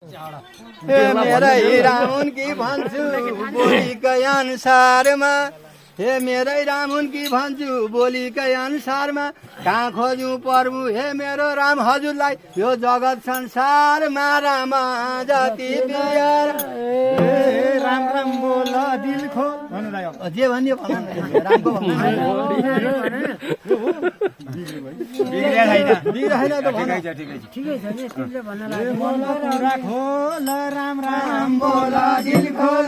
मेरै राम उनकी भन्छु बोलीकै अनुसारमा हे मेरै राम उनकी भन्छु बोलीकै अनुसारमा कहाँ खोज्नु प्रभु हे मेरो राम हजुरलाई यो जगत संसारमा राम जति प्यार राम राम बोल दिल खोल भन्नुलाई जे भन्यो रामको ठिकै छ नि तिमीले भन्न लाग्यो मनको कुरा खोल राम राम बोल दिल खोल